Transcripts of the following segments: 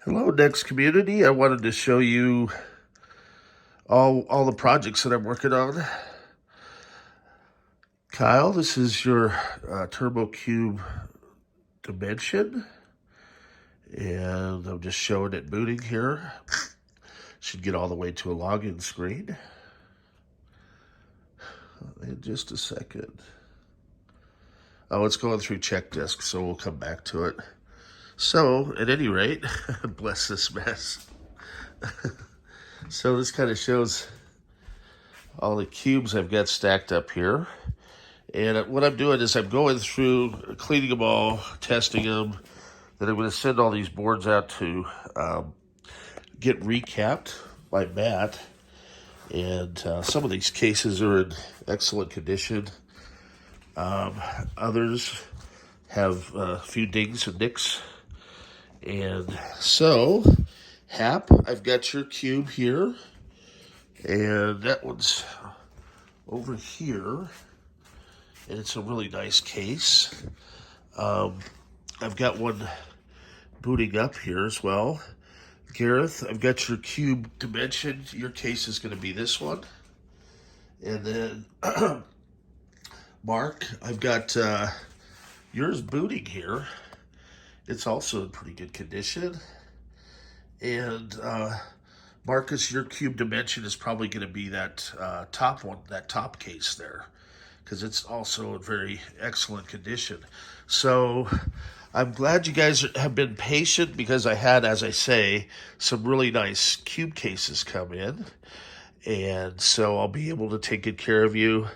Hello, NeXT community. I wanted to show you all the projects that I'm working on. Kyle, this is your Turbo Cube Dimension, and I'm just showing it booting here. Should get all the way to a login screen in just a second. Oh, it's going through check disk, so we'll come back to it. So, at any rate, bless this mess. So this kind of shows all the cubes I've got stacked up here. And what I'm doing is I'm going through, cleaning them all, testing them. Then I'm going to send all these boards out to get recapped by Matt. And some of these cases are in excellent condition. Others have a few dings and nicks. And so, Hap, I've got your cube here. And that one's over here. And it's a really nice case. I've got one booting up here as well. Gareth, I've got your cube dimension. Your case is going to be this one. And then, Mark, I've got yours booting here. It's also in pretty good condition. And Marcus, your cube dimension is probably going to be that top one, that top case there, because it's also in very excellent condition. So I'm glad you guys have been patient, because I had, as I say, some really nice cube cases come in. And so I'll be able to take good care of you.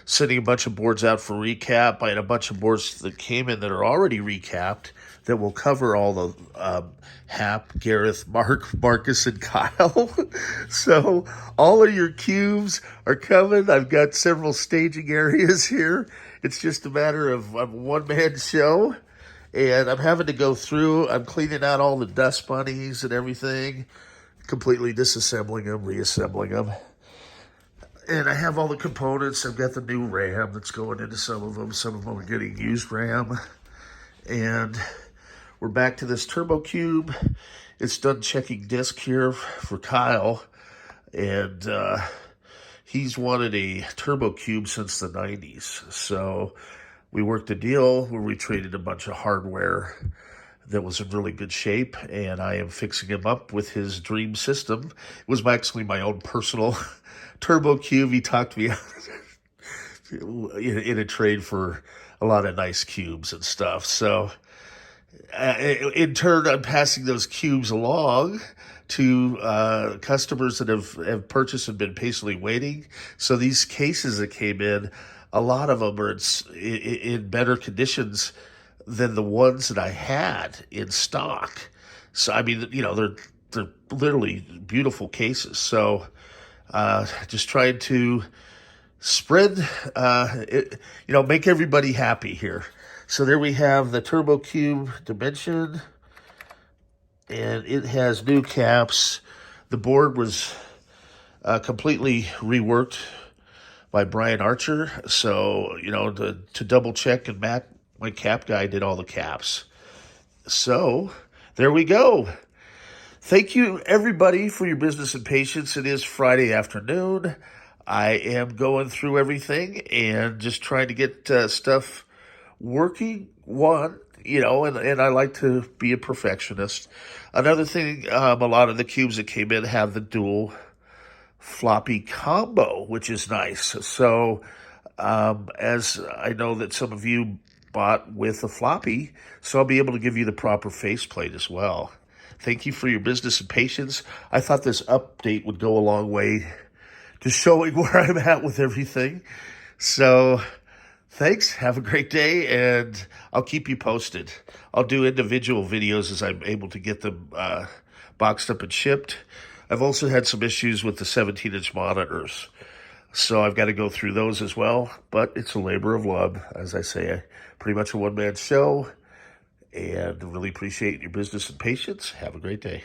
Sending a bunch of boards out for recap. I had a bunch of boards that came in that are already recapped that will cover all the Hap, Gareth, Marcus, and Kyle. So all of your cubes are coming. I've got several staging areas here. It's just a matter of a one-man show. And I'm having to go through. I'm cleaning out all the dust bunnies and everything. Completely disassembling them, reassembling them. And I have all the components. I've got the new RAM that's going into some of them. Some of them are getting used RAM. And we're back to this Turbo Cube. It's done checking disk here for Kyle. And he's wanted a Turbo Cube since the 90s. So we worked a deal where we traded a bunch of hardware that was in really good shape. And I am fixing him up with his dream system. It was actually my own personal Turbo Cube. He talked me out in a trade for a lot of nice cubes and stuff. So in turn, I'm passing those cubes along to customers that have purchased and been patiently waiting. So these cases that came in, a lot of them are in better conditions than the ones that I had in stock. So, I mean, you know, they're literally beautiful cases. So just trying to spread, make everybody happy here. So there we have the Turbo Cube Dimension, and it has new caps. The board was completely reworked by Brian Archer. So, you know, to double check, and Matt, my cap guy, did all the caps. So there we go. Thank you, everybody, for your business and patience. It is Friday afternoon. I am going through everything and just trying to get stuff working. And I like to be a perfectionist. Another thing, a lot of the cubes that came in have the dual floppy combo, which is nice. So as I know that some of you bought with a floppy, so I'll be able to give you the proper faceplate as well. Thank you for your business and patience. I thought this update would go a long way to showing where I'm at with everything. So thanks. Have a great day, and I'll keep you posted. I'll do individual videos as I'm able to get them boxed up and shipped. I've also had some issues with the 17-inch monitors, so I've got to go through those as well. But it's a labor of love. As I say, pretty much a one-man show. And really appreciate your business and patience. Have a great day.